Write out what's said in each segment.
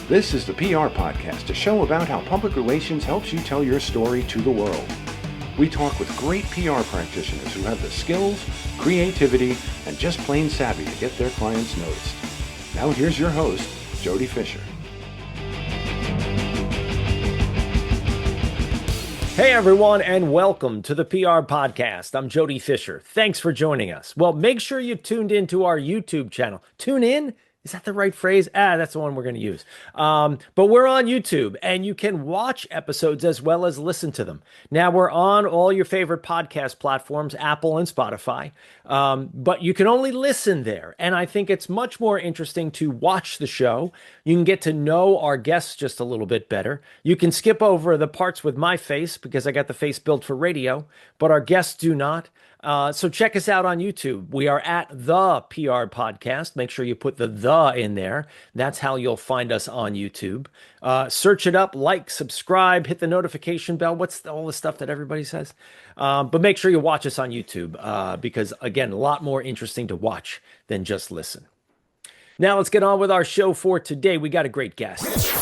This is the PR Podcast, a show about how public relations helps you tell your story to the world. We talk with great PR practitioners who have the skills, creativity, and just plain savvy to get their clients noticed. Now here's your host, Jody Fisher. Hey everyone, and welcome to the PR Podcast. I'm Jody Fisher. Thanks for joining us. Well, make sure you tuned into our YouTube channel. Tune in? Is that the right phrase? That's the one we're going to use. But we're on YouTube, and you can watch episodes as well as listen to them. Now, we're on all your favorite podcast platforms, Apple and Spotify, but you can only listen there. And I think it's much more interesting to watch the show. You can get to know our guests just a little bit better. You can skip over the parts with my face because I got the face built for radio, but our guests do not. So check us out on YouTube. We are at the PR Podcast. Make sure you put the in there. That's how you'll find us on YouTube. Search it up, like, subscribe, hit the notification bell. What's all the stuff that everybody says? But make sure you watch us on YouTube because, again, a lot more interesting to watch than just listen. Now let's get on with our show for today. We got a great guest.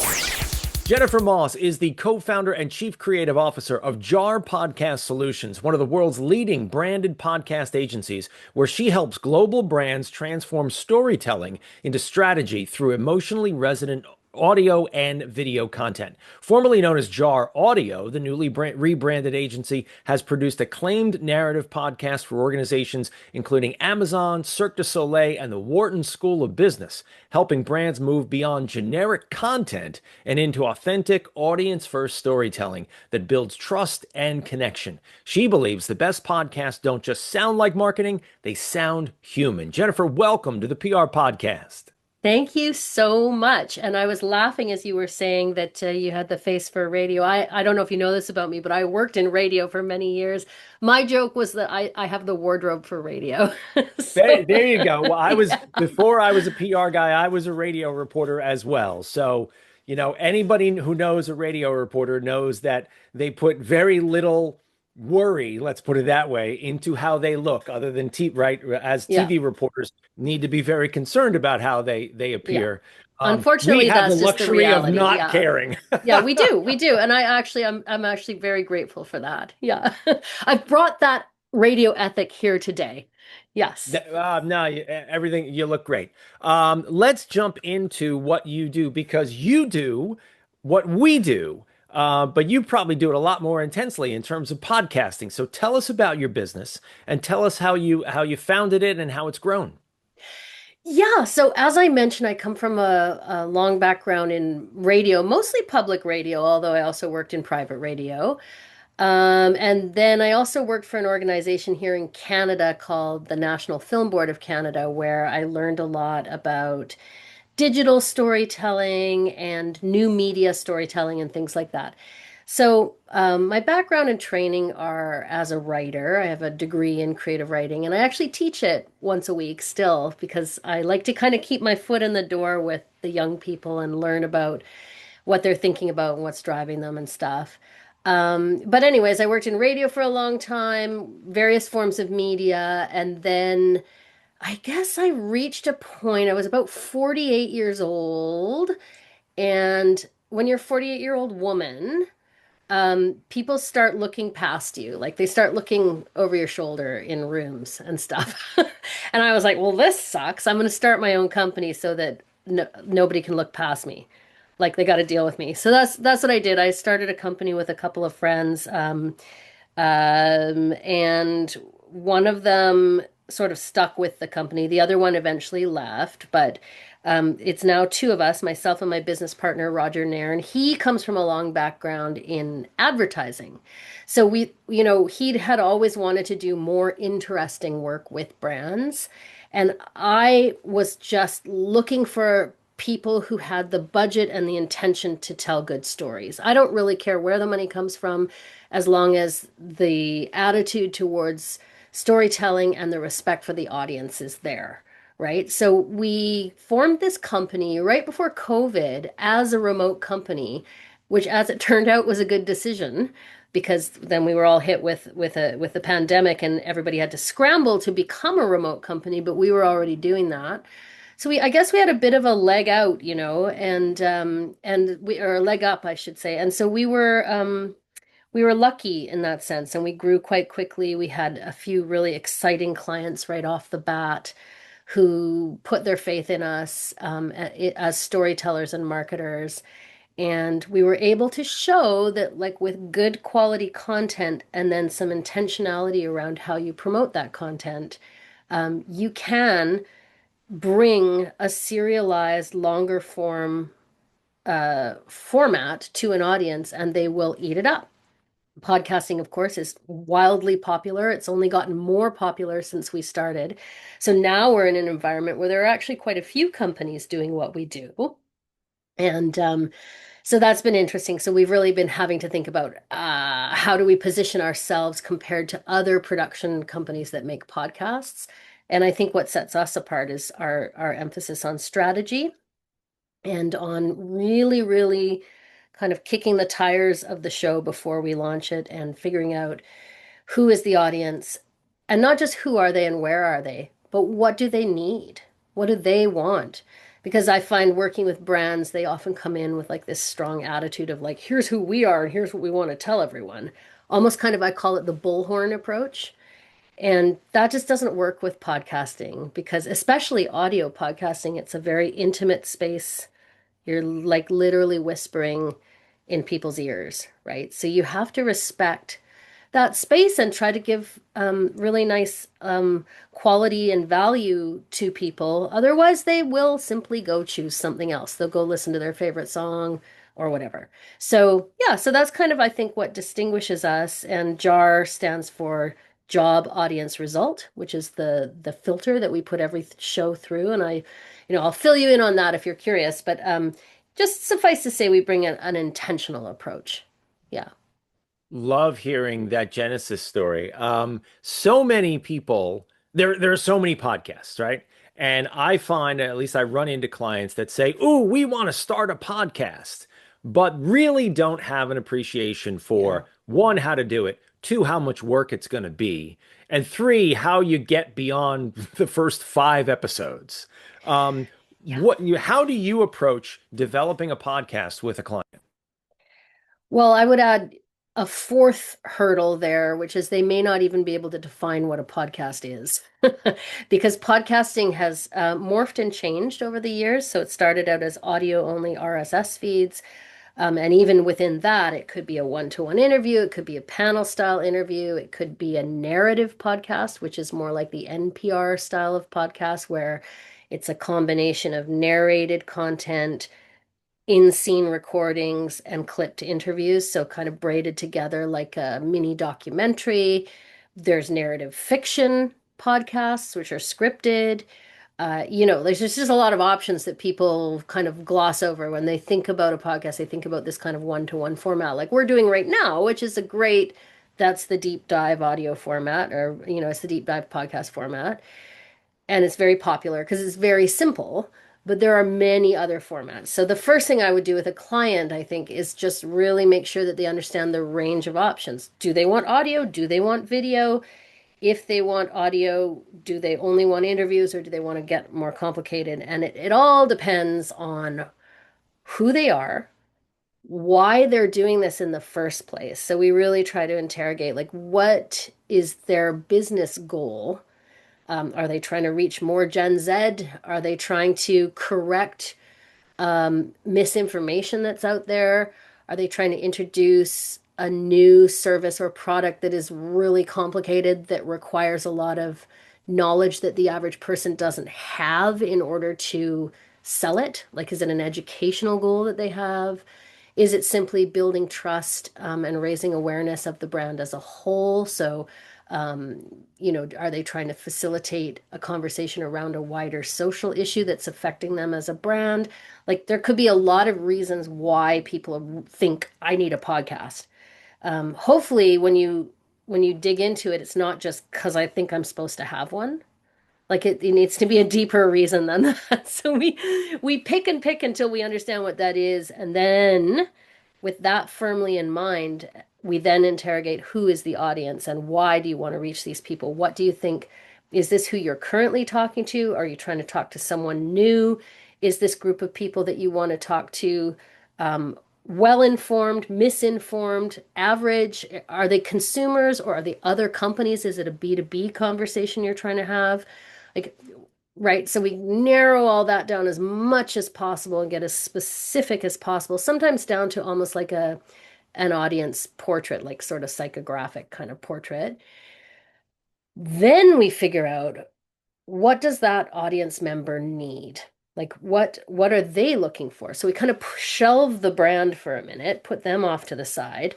Jennifer Moss is the co-founder and chief creative officer of JAR Podcast Solutions, one of the world's leading branded podcast agencies, where she helps global brands transform storytelling into strategy through emotionally resonant audio and video content. Formerly known as JAR Audio, the newly rebranded agency has produced acclaimed narrative podcasts for organizations including Amazon, Cirque du Soleil, and the Wharton School of Business, helping brands move beyond generic content and into authentic, audience-first storytelling that builds trust and connection. She believes the best podcasts don't just sound like marketing, they sound human. Jennifer, welcome to the PR Podcast. Thank you so much. And I was laughing as you were saying that you had the face for radio. I don't know if you know this about me, but I worked in radio for many years. My joke was that I have the wardrobe for radio. There you go. Well, before I was a PR guy, I was a radio reporter as well. So, you know, anybody who knows a radio reporter knows that they put very little worry, let's put it that way, into how they look, other than as TV reporters need to be very concerned about how they appear. Unfortunately, we have that's the just the luxury reality. of not caring. Yeah, we do, and I'm actually very grateful for that. Yeah, I brought that radio ethic here today. Yes. No, everything, you look great. Let's jump into what you do, because you do what we do. But you probably do it a lot more intensely in terms of podcasting. So tell us about your business and tell us how you founded it and how it's grown. Yeah, so as I mentioned, I come from a long background in radio, mostly public radio, although I also worked in private radio. And then I also worked for an organization here in Canada called the National Film Board of Canada, where I learned a lot about digital storytelling and new media storytelling and things like that. So my background and training are as a writer. I have a degree in creative writing, and I actually teach it once a week still because I like to kind of keep my foot in the door with the young people and learn about what they're thinking about and what's driving them and stuff. But anyways, I worked in radio for a long time, various forms of media, and then I guess I reached a point, I was about 48 years old, and when you're a 48-year-old woman, people start looking past you, like they start looking over your shoulder in rooms and stuff. And I was like, well, this sucks. I'm going to start my own company so that nobody can look past me. Like they got to deal with me. So that's what I did. I started a company with a couple of friends, and one of them sort of stuck with the company. The other one eventually left, but it's now two of us, myself and my business partner, Roger Nairn. He comes from a long background in advertising. So he had always wanted to do more interesting work with brands. And I was just looking for people who had the budget and the intention to tell good stories. I don't really care where the money comes from, as long as the attitude towards storytelling and the respect for the audience is there, right? So we formed this company right before COVID as a remote company, which, as it turned out, was a good decision because then we were all hit with the pandemic and everybody had to scramble to become a remote company, but we were already doing that. So I guess we had a bit of a leg out, and we or a leg up, I should say. And so we were lucky in that sense, and we grew quite quickly. We had a few really exciting clients right off the bat who put their faith in us as storytellers and marketers. And we were able to show that, like, with good quality content and then some intentionality around how you promote that content, you can bring a serialized, longer form format to an audience and they will eat it up. Podcasting, of course, is wildly popular. It's only gotten more popular since we started. So now we're in an environment where there are actually quite a few companies doing what we do. And so that's been interesting. So we've really been having to think about how do we position ourselves compared to other production companies that make podcasts. And I think what sets us apart is our emphasis on strategy and on really, really kind of kicking the tires of the show before we launch it and figuring out who is the audience and not just who are they and where are they, but what do they need? What do they want? Because I find working with brands, they often come in with like this strong attitude of like, here's who we are and here's what we want to tell everyone. Almost kind of, I call it the bullhorn approach. And that just doesn't work with podcasting because, especially audio podcasting, it's a very intimate space. You're like literally whispering in people's ears, right? So you have to respect that space and try to give really nice quality and value to people. Otherwise, they will simply go choose something else. They'll go listen to their favorite song or whatever. So yeah, so that's kind of, I think, what distinguishes us. And JAR stands for Job Audience Result, which is the filter that we put every show through. And I'll fill you in on that if you're curious. But just suffice to say, we bring an intentional approach. Yeah. Love hearing that Genesis story. So many people, there are so many podcasts, right? And I find, at least I run into clients that say, "Ooh, we want to start a podcast," but really don't have an appreciation Yeah. for one, how to do it, two, how much work it's going to be, and three, how you get beyond the first five episodes. Um, Yeah. how do you approach developing a podcast with a client? Well, I would add a fourth hurdle there, which is they may not even be able to define what a podcast is. Because podcasting has morphed and changed over the years. So it started out as audio only RSS feeds. And even within that, it could be a one-to-one interview, it could be a panel style interview, it could be a narrative podcast, which is more like the NPR style of podcast, where it's a combination of narrated content, in-scene recordings, and clipped interviews. So kind of braided together like a mini documentary. There's narrative fiction podcasts, which are scripted. There's just a lot of options that people kind of gloss over when they think about a podcast. They think about this kind of one-to-one format like we're doing right now, which is that's the deep dive audio format, or, it's the deep dive podcast format. And it's very popular because it's very simple, but there are many other formats. So the first thing I would do with a client, I think, is just really make sure that they understand the range of options. Do they want audio? Do they want video? If they want audio, do they only want interviews or do they want to get more complicated? And it all depends on who they are, why they're doing this in the first place. So we really try to interrogate, like, what is their business goal? Are they trying to reach more Gen Z? Are they trying to correct misinformation that's out there? Are they trying to introduce a new service or product that is really complicated that requires a lot of knowledge that the average person doesn't have in order to sell it? Like, is it an educational goal that they have? Is it simply building trust and raising awareness of the brand as a whole? So, are they trying to facilitate a conversation around a wider social issue that's affecting them as a brand? Like, there could be a lot of reasons why people think I need a podcast. Hopefully, when you dig into it, it's not just because I think I'm supposed to have one. Like it needs to be a deeper reason than that. So we pick and pick until we understand what that is, and then with that firmly in mind, we then interrogate who is the audience and why do you want to reach these people? What do you think Is this who you're currently talking to? Are you trying to talk to someone new? Is this group of people that you want to talk to well-informed, misinformed, average? Are they consumers or are they other companies? Is it a B2B conversation you're trying to have? Like, right. So we narrow all that down as much as possible and get as specific as possible, sometimes down to almost like an audience portrait, like sort of psychographic kind of portrait. Then we figure out, what does that audience member need? Like what are they looking for? So we kind of shelve the brand for a minute, put them off to the side,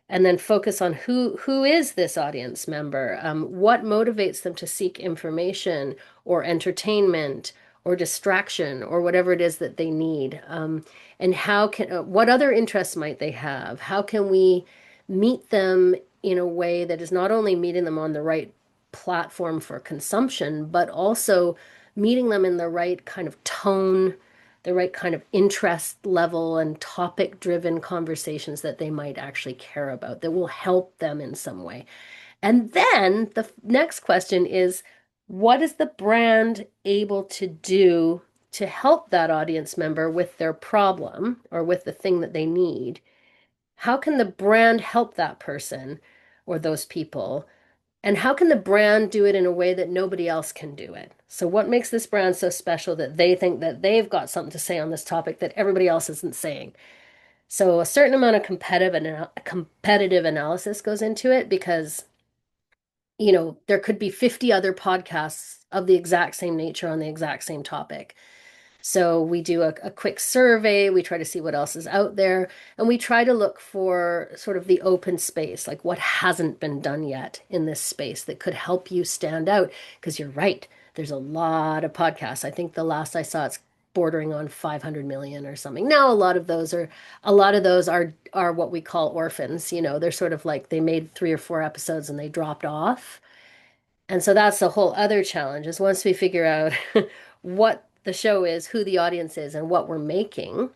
and then focus on who is this audience member? What motivates them to seek information or entertainment or distraction or whatever it is that they need? And how can what other interests might they have? How can we meet them in a way that is not only meeting them on the right platform for consumption, but also meeting them in the right kind of tone, the right kind of interest level and topic driven conversations that they might actually care about, that will help them in some way. And then the next question is, what is the brand able to do to help that audience member with their problem or with the thing that they need? How can the brand help that person or those people? And how can the brand do it in a way that nobody else can do it? So what makes this brand so special that they think that they've got something to say on this topic that everybody else isn't saying? So a certain amount of competitive analysis goes into it because, there could be 50 other podcasts of the exact same nature on the exact same topic. So we do a quick survey, we try to see what else is out there, and we try to look for sort of the open space, like what hasn't been done yet in this space that could help you stand out. Because you're right, there's a lot of podcasts. I think the last I saw, it's bordering on 500 million or something. Now a lot of those are what we call orphans. They're sort of like they made 3 or 4 episodes and they dropped off. And so that's the whole other challenge, is once we figure out what the show is, who the audience is, and what we're making,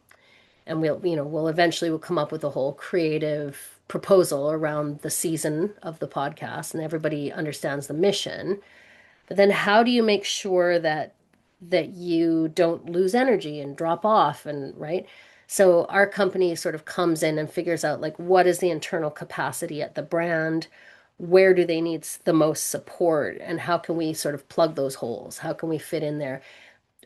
and we'll eventually come up with a whole creative proposal around the season of the podcast, and everybody understands the mission. But then how do you make sure that you don't lose energy and drop off, and right? So our company sort of comes in and figures out, like, what is the internal capacity at the brand? Where do they need the most support? And how can we sort of plug those holes? How can we fit in there?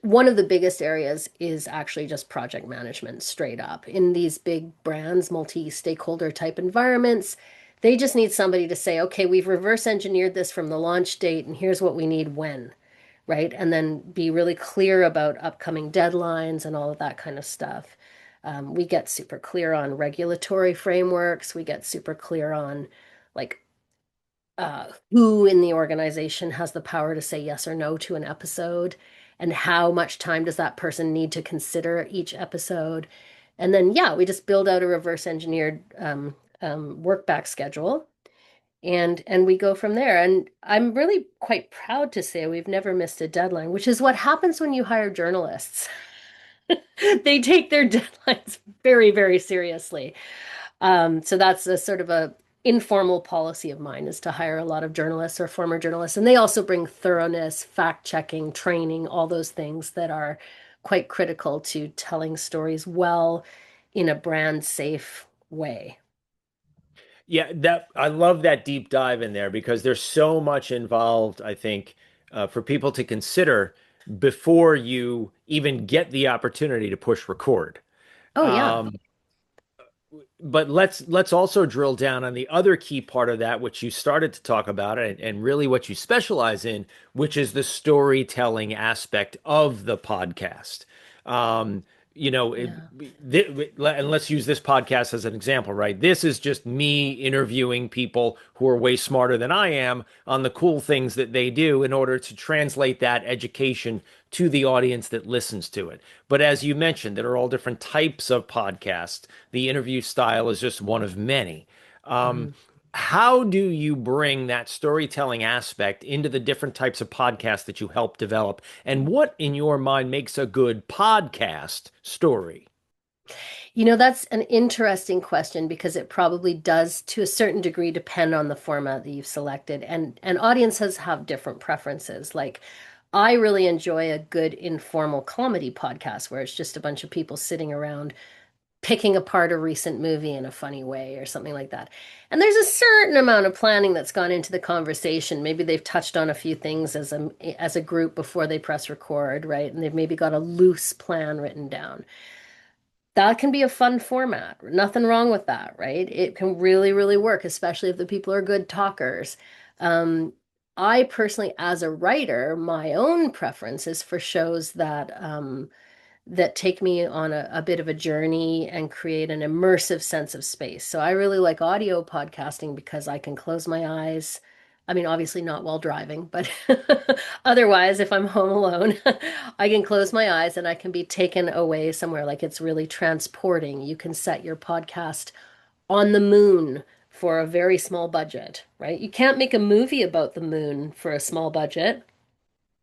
One of the biggest areas is actually just project management, straight up. In these big brands, multi-stakeholder type environments, they just need somebody to say, okay, we've reverse engineered this from the launch date, and here's what we need when, right? And then be really clear about upcoming deadlines and all of that kind of stuff. We get super clear on regulatory frameworks. We get super clear on, like, who in the organization has the power to say yes or no to an episode, and how much time does that person need to consider each episode. And then, yeah, we just build out a reverse engineered work back schedule, and we go from there. And I'm really quite proud to say we've never missed a deadline, which is what happens when you hire journalists. They take their deadlines very, very seriously. So that's a sort of a informal policy of mine, is to hire a lot of journalists or former journalists. And they also bring thoroughness, fact checking, training, all those things that are quite critical to telling stories well in a brand safe way. Yeah, that I love that deep dive in there because there's so much involved, I think, for people to consider before you even get the opportunity to push record. Oh, yeah. But let's also drill down on the other key part of that, which you started to talk about, and really what you specialize in, which is the storytelling aspect of the podcast. You know, Yeah. and let's use this podcast as an example, right? This is just me interviewing people who are way smarter than I am on the cool things that they do in order to translate that education to the audience that listens to it. But as you mentioned, there are all different types of podcasts. The interview style is just one of many. Mhm. How do you bring that storytelling aspect into the different types of podcasts that you help develop? And what, in your mind, makes a good podcast story? That's an interesting question because it probably does, to a certain degree, depend on the format that you've selected, and audiences have different preferences. Like, I really enjoy a good informal comedy podcast where it's just a bunch of people sitting around picking apart a recent movie in a funny way or something like that. And there's a certain amount of planning that's gone into the conversation. Maybe they've touched on a few things as a group before they press record, right? And they've maybe got a loose plan written down. That can be a fun format. Nothing wrong with that, right? It can really, really work, especially if the people are good talkers. Um, I personally, as a writer, my own preference is for shows that take me on a bit of a journey and create an immersive sense of space. So I really like audio podcasting because I can close my eyes. I mean, obviously not while driving, but otherwise, if I'm home alone, I can close my eyes and I can be taken away somewhere like it's really transporting. You can set your podcast on the moon for a very small budget, right? You can't make a movie about the moon for a small budget,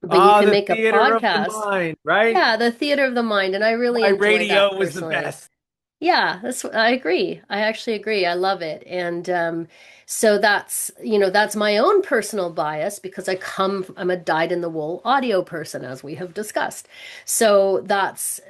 but you Ah, can the make a theater of the podcast. mind, right? Yeah, the theater of the mind, and I really Why enjoy that radio was the personally. best. Yeah, I agree. I actually agree. I love it. And so that's my own personal bias because I'm a dyed-in-the-wool audio person, as we have discussed. So that's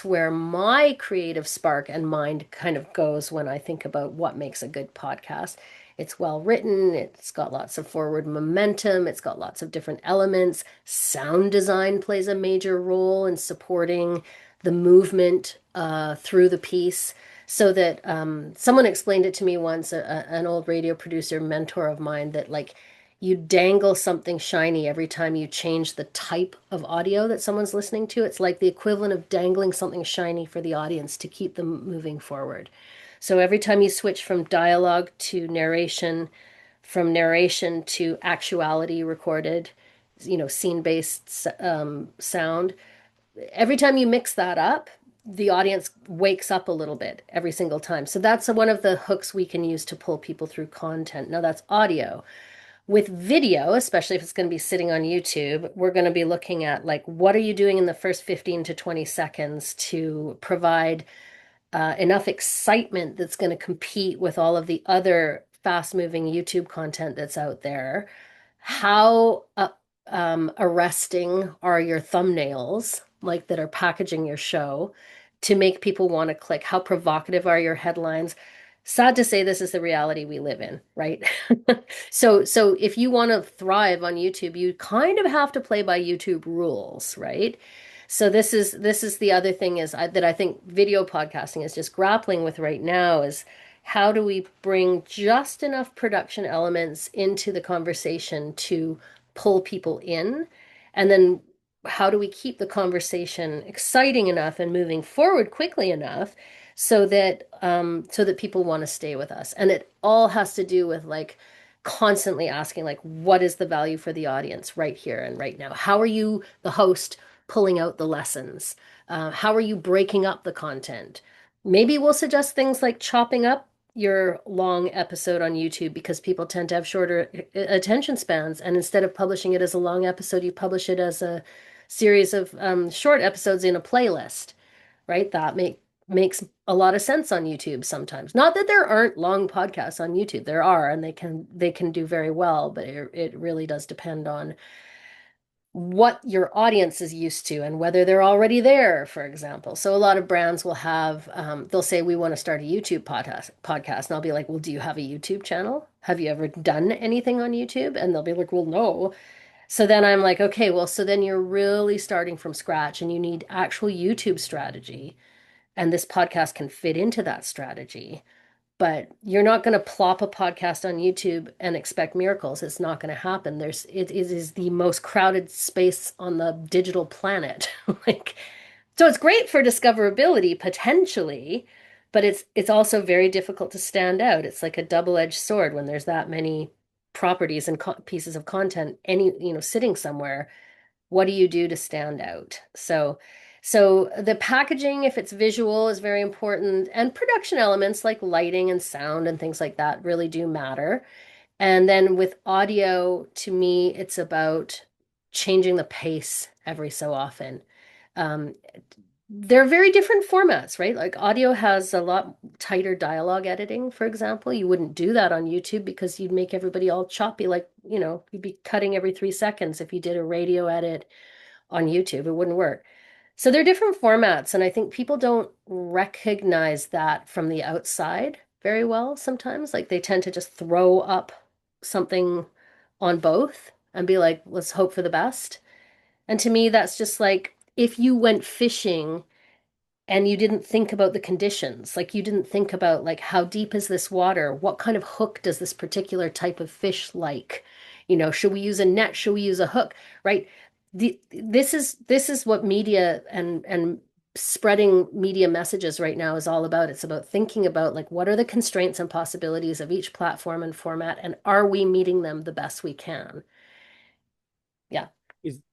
where my creative spark and mind kind of goes when I think about what makes a good podcast. It's well written, it's got lots of forward momentum, it's got lots of different elements. Sound design plays a major role in supporting the movement through the piece. So that someone explained it to me once, an old radio producer mentor of mine, that like you dangle something shiny every time you change the type of audio that someone's listening to. It's like the equivalent of dangling something shiny for the audience to keep them moving forward. So every time you switch from dialogue to narration, from narration to actuality recorded, scene-based sound, every time you mix that up, the audience wakes up a little bit every single time. So that's one of the hooks we can use to pull people through content. Now that's audio. With video, especially if it's going to be sitting on YouTube, we're going to be looking at like what are you doing in the first 15 to 20 seconds to provide enough excitement that's going to compete with all of the other fast moving YouTube content that's out there. How arresting are your thumbnails, like that are packaging your show to make people want to click? How provocative are your headlines? Sad to say, this is the reality we live in, right? So if you want to thrive on YouTube, you kind of have to play by YouTube rules, right? So this is the other thing that I think video podcasting is just grappling with right now is how do we bring just enough production elements into the conversation to pull people in? And then how do we keep the conversation exciting enough and moving forward quickly enough so that people want to stay with us? And it all has to do with like constantly asking like what is the value for the audience right here and right now? How are you, the host, pulling out the lessons? How are you breaking up the content? Maybe we'll suggest things like chopping up your long episode on YouTube because people tend to have shorter attention spans. And instead of publishing it as a long episode, you publish it as a series of short episodes in a playlist, right? That makes a lot of sense on YouTube sometimes. Not that there aren't long podcasts on YouTube. There are, and they can do very well, but it really does depend on what your audience is used to and whether they're already there, for example. So a lot of brands will have, they'll say, we want to start a YouTube podcast. And I'll be like, well, do you have a YouTube channel? Have you ever done anything on YouTube? And they'll be like, well, no. So then I'm like, okay, well, so then you're really starting from scratch and you need actual YouTube strategy. And this podcast can fit into that strategy. But you're not going to plop a podcast on YouTube and expect miracles. It's not going to happen. It is the most crowded space on the digital planet. Like, so it's great for discoverability potentially, but it's also very difficult to stand out. It's like a double-edged sword when there's that many properties and pieces of content sitting somewhere. What do you do to stand out? So the packaging, if it's visual, is very important, and production elements like lighting and sound and things like that really do matter. And then with audio, to me, it's about changing the pace every so often. Um, they're very different formats, right? Like audio has a lot tighter dialogue editing, for example. You wouldn't do that on YouTube because you'd make everybody all choppy, like, you'd be cutting every 3 seconds if you did a radio edit on YouTube. It wouldn't work. So they're different formats, and I think people don't recognize that from the outside very well sometimes. Like they tend to just throw up something on both and be like, let's hope for the best. And to me, that's just like if you went fishing and you didn't think about the conditions, like you didn't think about like how deep is this water? What kind of hook does this particular type of fish like? Should we use a net? Should we use a hook? Right? This is what media and spreading media messages right now is all about. It's about thinking about like what are the constraints and possibilities of each platform and format, and are we meeting them the best we can? Yeah.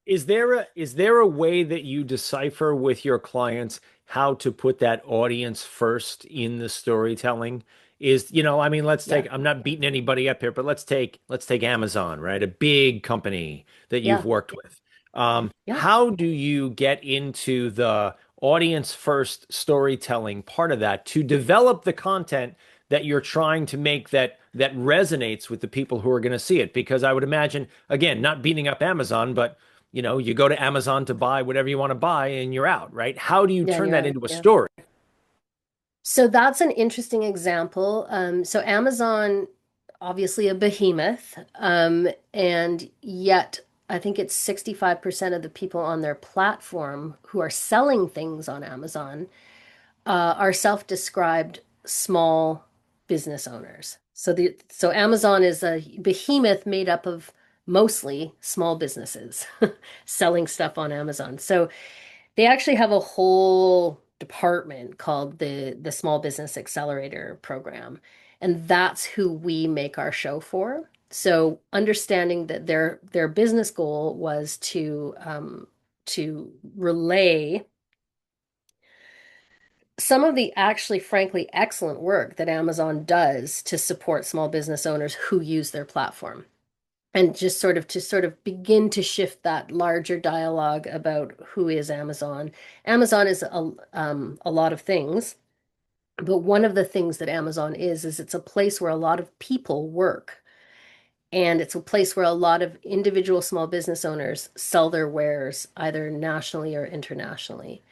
Is there a way that you decipher with your clients how to put that audience first in the storytelling? I mean, let's Yeah. take, I'm not beating anybody up here, but let's take Amazon, right? A big company that you've Yeah. worked with. Yeah. How do you get into the audience first storytelling part of that to develop the content that you're trying to make that resonates with the people who are going to see it? Because I would imagine, again, not beating up Amazon, but you go to Amazon to buy whatever you want to buy and you're out, right? How do you Yeah. And turn you're that out. into a Yeah. story? So that's an interesting example. So Amazon, obviously a behemoth, and yet I think it's 65% of the people on their platform who are selling things on Amazon are self-described small business owners. So Amazon is a behemoth made up of mostly small businesses selling stuff on Amazon. So they actually have a whole department called the Small Business Accelerator Program, and that's who we make our show for. So understanding that their business goal was to relay some of the actually, frankly, excellent work that Amazon does to support small business owners who use their platform. And just sort of begin to shift that larger dialogue about who is Amazon. Amazon is a lot of things, but one of the things that Amazon is it's a place where a lot of people work. And it's a place where a lot of individual small business owners sell their wares either nationally or internationally.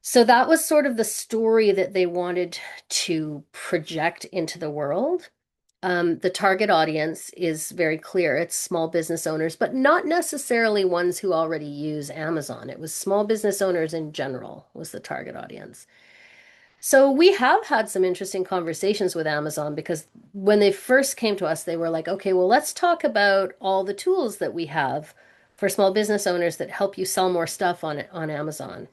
So that was sort of the story that they wanted to project into the world. The target audience is very clear. It's small business owners, but not necessarily ones who already use Amazon. It was small business owners in general was the target audience. So we have had some interesting conversations with Amazon because when they first came to us, they were like, okay, well, let's talk about all the tools that we have for small business owners that help you sell more stuff on Amazon.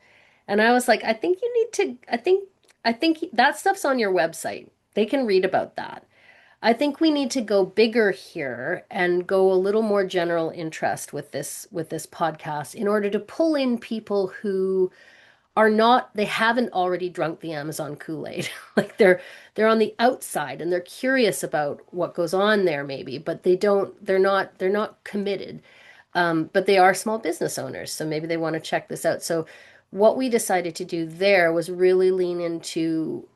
And I was like, I think that stuff's on your website. They can read about that. I think we need to go bigger here and go a little more general interest with this podcast in order to pull in people who are not they haven't already drunk the Amazon Kool-Aid. Like they're on the outside and they're curious about what goes on there maybe, but they're not committed. But they are small business owners, so maybe they want to check this out. So what we decided to do there was really lean into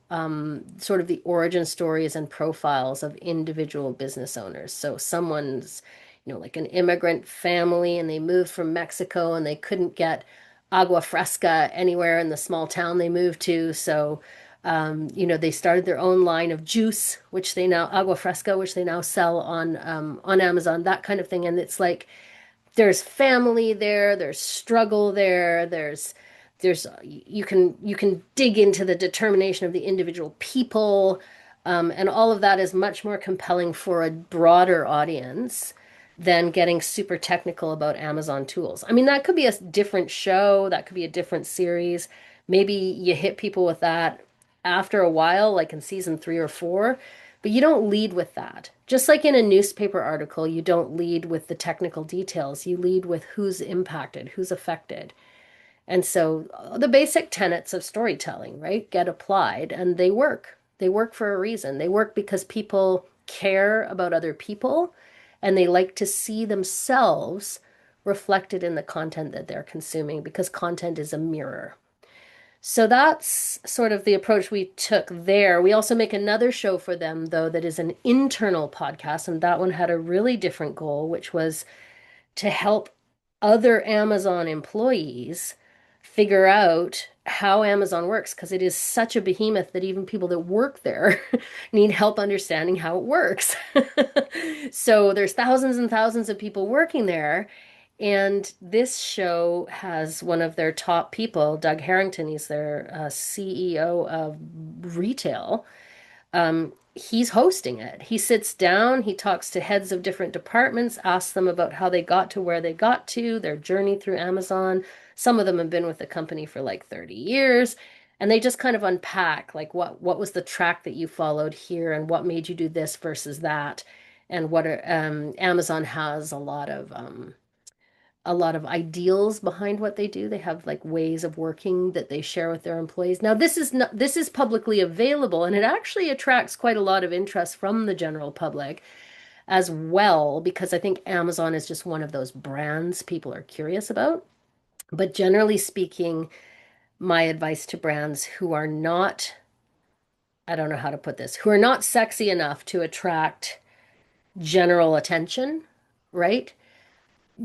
sort of the origin stories and profiles of individual business owners. So someone's, like an immigrant family and they moved from Mexico and they couldn't get agua fresca anywhere in the small town they moved to. So, they started their own line of juice, which they now agua fresca, which they now sell on Amazon, that kind of thing. And it's like there's family there, there's struggle there, there's you can dig into the determination of the individual people, and all of that is much more compelling for a broader audience than getting super technical about Amazon tools. I mean, that could be a different show, that could be a different series. Maybe you hit people with that after a while, like in season 3 or 4, but you don't lead with that. Just like in a newspaper article, you don't lead with the technical details. You lead with who's impacted, who's affected. And so the basic tenets of storytelling, right, get applied and they work. They work for a reason. They work because people care about other people and they like to see themselves reflected in the content that they're consuming because content is a mirror. So that's sort of the approach we took there. We also make another show for them, though, that is an internal podcast, and that one had a really different goal, which was to help other Amazon employees figure out how Amazon works, because it is such a behemoth that even people that work there need help understanding how it works. So there's thousands and thousands of people working there, and this show has one of their top people, Doug Harrington. He's their CEO of retail. He's hosting it. He sits down, he talks to heads of different departments, asks them about how they got to where they got to, their journey through Amazon. Some of them have been with the company for like 30 years, and they just kind of unpack like what was the track that you followed here and what made you do this versus that. And what are, Amazon has a lot of ideals behind what they do. They have like ways of working that they share with their employees. Now, this is publicly available, and it actually attracts quite a lot of interest from the general public as well, because I think Amazon is just one of those brands people are curious about. But generally speaking, my advice to brands who are not, I don't know how to put this, who are not sexy enough to attract general attention, right?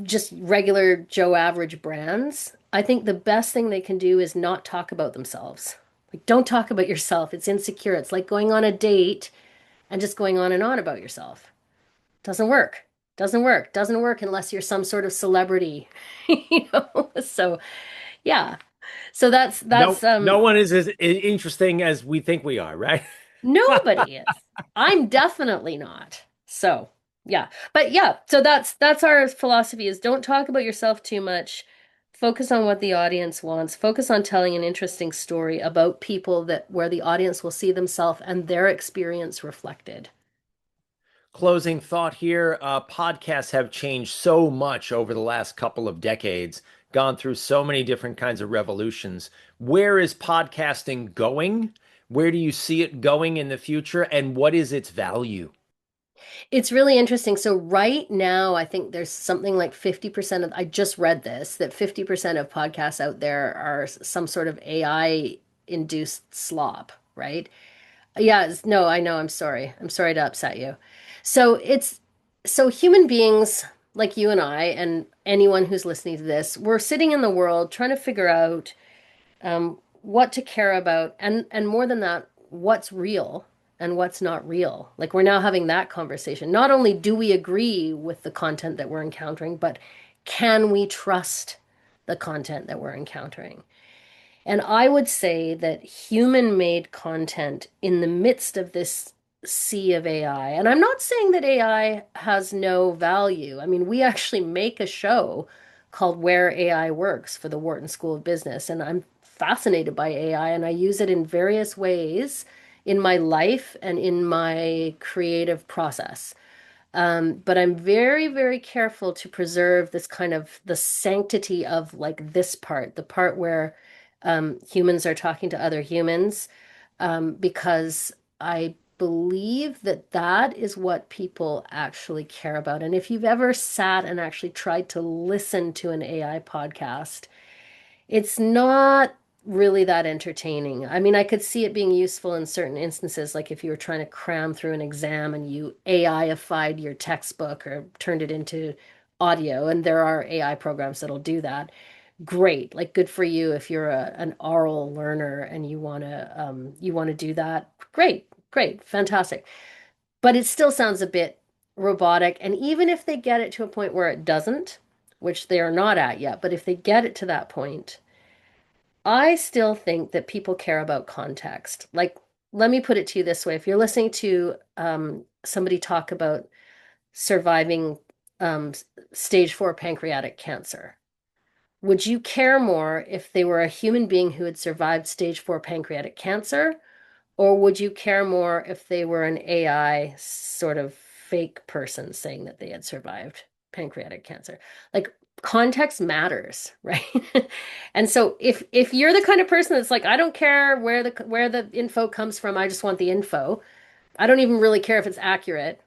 Just regular Joe average brands, I think the best thing they can do is not talk about themselves. Like, don't talk about yourself. It's insecure. It's like going on a date and just going on and on about yourself. Doesn't work. Doesn't work. Doesn't work unless you're some sort of celebrity, you know? So, yeah. So No, that's no one is as interesting as we think we are, right? nobody is. I'm definitely not. So, yeah. But yeah, so that's our philosophy is don't talk about yourself too much. Focus on what the audience wants. Focus on telling an interesting story about people that where the audience will see themselves and their experience reflected. Closing thought here. Podcasts have changed so much over the last couple of decades, gone through so many different kinds of revolutions. Where is podcasting going? Where do you see it going in the future? And what is its value? It's really interesting. So right now, I think there's something like 50% of, I just read this, that 50% of podcasts out there are some sort of AI induced slop, right? Yeah, no, I know. I'm sorry. I'm sorry to upset you. So so human beings like you and I and anyone who's listening to this, we're sitting in the world trying to figure out what to care about, and more than that, what's real and what's not real. Like we're now having that conversation. Not only do we agree with the content that we're encountering, but can we trust the content that we're encountering? And I would say that human made content in the midst of this sea of AI, and I'm not saying that AI has no value. I mean, we actually make a show called Where AI Works for the Wharton School of Business, and I'm fascinated by AI and I use it in various ways in my life and in my creative process. But I'm very, very careful to preserve this kind of the sanctity of like this part, the part where humans are talking to other humans, because I believe that that is what people actually care about. And if you've ever sat and actually tried to listen to an AI podcast, it's not really that entertaining. I mean, I could see it being useful in certain instances, like if you were trying to cram through an exam and you AI-ified your textbook or turned it into audio, and there are AI programs that'll do that. Great, like good for you if you're an oral learner and you want to do that. Great, great, fantastic. But it still sounds a bit robotic. And even if they get it to a point where it doesn't, which they are not at yet, but if they get it to that point, I still think that people care about context. Like, let me put it to you this way. If you're listening to somebody talk about surviving stage 4 pancreatic cancer, would you care more if they were a human being who had survived stage 4 pancreatic cancer, or would you care more if they were an AI sort of fake person saying that they had survived pancreatic cancer? Like context matters, right? And so if you're the kind of person that's like, I don't care where the info comes from, I just want the info. I don't even really care if it's accurate.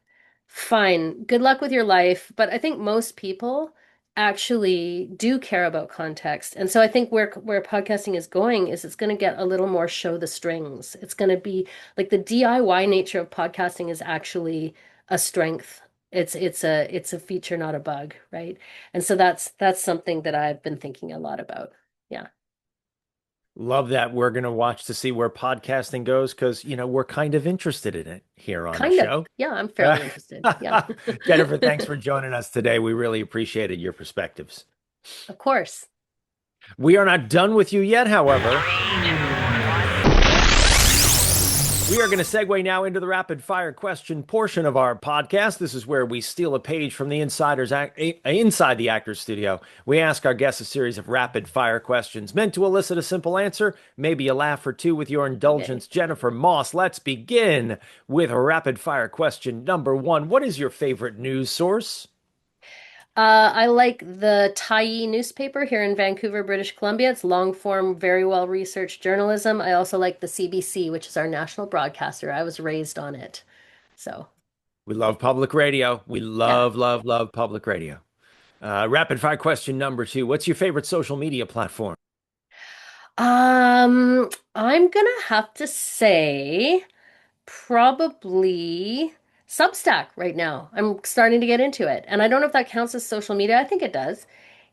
Fine. Good luck with your life. But I think most people actually do care about context. And so I think where podcasting is going is it's going to get a little more show the strings. It's going to be like the DIY nature of podcasting is actually a strength. It's a feature, not a bug, right? And so that's something that I've been thinking a lot about. Yeah. Love that. We're going to watch to see where podcasting goes because, we're kind of interested in it here on the Kind of. show. Yeah, I'm fairly interested. Yeah. Jennifer, thanks for joining us today. We really appreciated your perspectives. Of course. We are not done with you yet, however. We are going to segue now into the rapid fire question portion of our podcast. This is where we steal a page from the inside the actor's studio. We ask our guests a series of rapid fire questions meant to elicit a simple answer, maybe a laugh or two with your indulgence. Okay. Jennifer Moss, let's begin with rapid fire question number 1. What is your favorite news source? I like the Tyee newspaper here in Vancouver, British Columbia. It's long form, very well researched journalism. I also like the CBC, which is our national broadcaster. I was raised on it. So we love public radio. We love public radio. Rapid fire question number 2. What's your favorite social media platform? I'm gonna have to say probably Substack right now. I'm starting to get into it. And I don't know if that counts as social media. I think it does.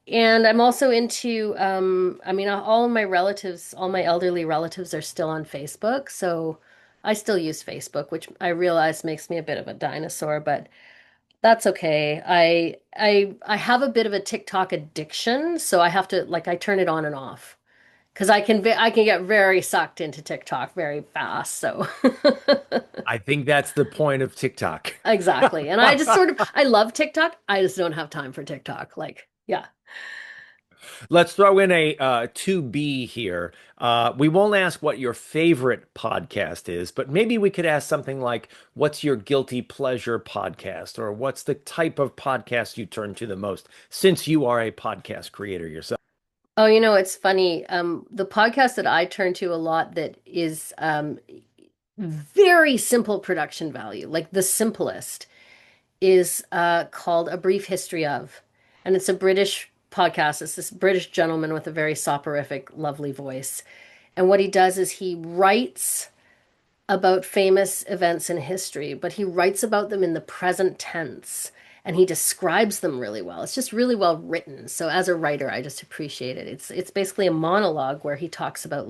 And I'm also into, all my elderly relatives are still on Facebook. So I still use Facebook, which I realize makes me a bit of a dinosaur, but that's okay. I have a bit of a TikTok addiction, so I have to I turn it on and off because I can get very sucked into TikTok very fast. So I think that's the point of TikTok. Exactly. And I just I love TikTok. I just don't have time for TikTok. Yeah. Let's throw in a to be here. We won't ask what your favorite podcast is, but maybe we could ask something like, what's your guilty pleasure podcast? Or what's the type of podcast you turn to the most, since you are a podcast creator yourself? Oh, it's funny. The podcast that I turn to a lot that is very simple production value, like the simplest, is called A Brief History of. And it's a British podcast. It's this British gentleman with a very soporific, lovely voice. And what he does is he writes about famous events in history, but he writes about them in the present tense. And he describes them really well. It's just really well written. So as a writer, I just appreciate it. It's basically a monologue where he talks about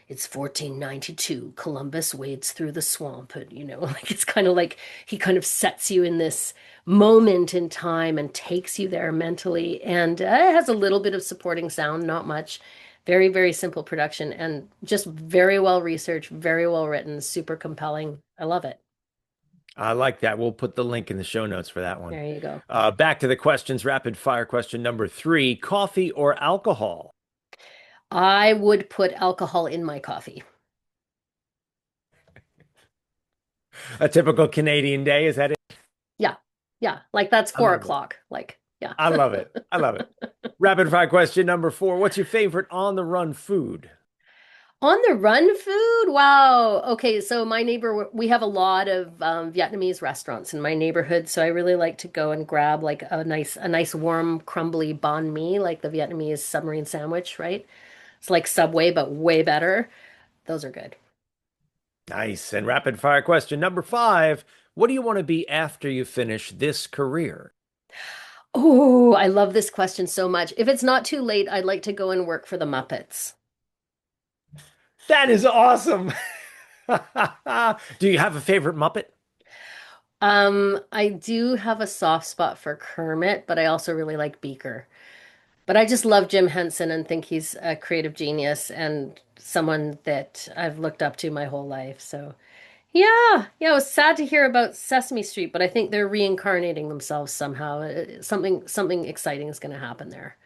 it's 1492, Columbus wades through the swamp, and it's kind of like he kind of sets you in this moment in time and takes you there mentally, and it has a little bit of supporting sound, not much. Very, very simple production and just very well researched, very well written, super compelling. I love it. I like that. We'll put the link in the show notes for that one. There you go. Back to the questions. Rapid fire question number 3, coffee or alcohol? I would put alcohol in my coffee. A typical Canadian day, is that it? Yeah. Yeah. That's 4:00. Yeah. I love it. I love it. Rapid fire question number 4. What's your favorite on the run food? On the run food? Wow. Okay, so we have a lot of Vietnamese restaurants in my neighborhood, so I really like to go and grab a nice warm crumbly banh mi, like the Vietnamese submarine sandwich, right? It's like Subway, but way better. Those are good. Nice. And rapid fire question number 5. What do you want to be after you finish this career? Oh, I love this question so much. If it's not too late, I'd like to go and work for the Muppets. That is awesome. Do you have a favorite Muppet? I do have a soft spot for Kermit, but I also really like Beaker. But I just love Jim Henson and think he's a creative genius and someone that I've looked up to my whole life. So yeah, it was sad to hear about Sesame Street, but I think they're reincarnating themselves somehow. Something exciting is going to happen there.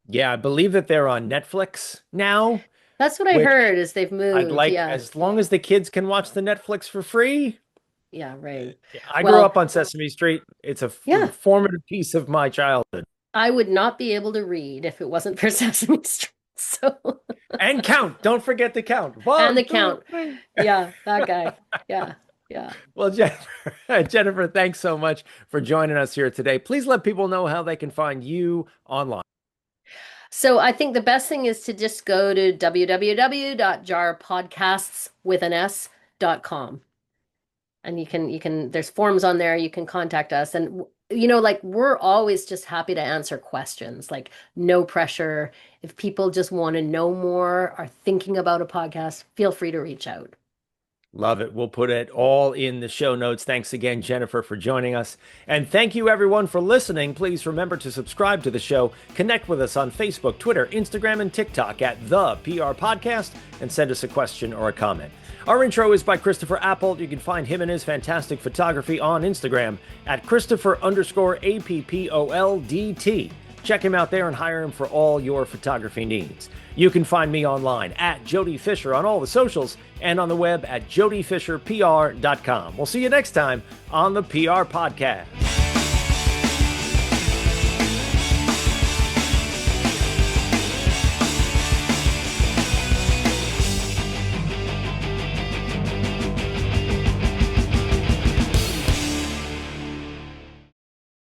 Yeah, I believe that they're on Netflix now. That's what I heard is they've moved. As long as the kids can watch the Netflix for free. Yeah, right. I grew up on Sesame Street. It's a formative piece of my childhood. I would not be able to read if it wasn't for Sesame Street. So and count. Don't forget to count. 1, and the 2, count. 3. Yeah, that guy. Yeah. Yeah. Well, Jennifer, thanks so much for joining us here today. Please let people know how they can find you online. So I think the best thing is to just go to www.jarpodcasts.com. And there's forms on there. You can contact us. And, like we're always just happy to answer questions, like no pressure. If people just want to know more, are thinking about a podcast, feel free to reach out. Love it. We'll put it all in the show notes. Thanks again, Jennifer, for joining us. And thank you, everyone, for listening. Please remember to subscribe to the show. Connect with us on Facebook, Twitter, Instagram, and TikTok at The PR Podcast, and send us a question or a comment. Our intro is by Christopher Appold. You can find him and his fantastic photography on Instagram at Christopher_APPOLDT. Check him out there and hire him for all your photography needs. You can find me online at Jody Fisher on all the socials and on the web at jodyfisherpr.com. We'll see you next time on the PR Podcast.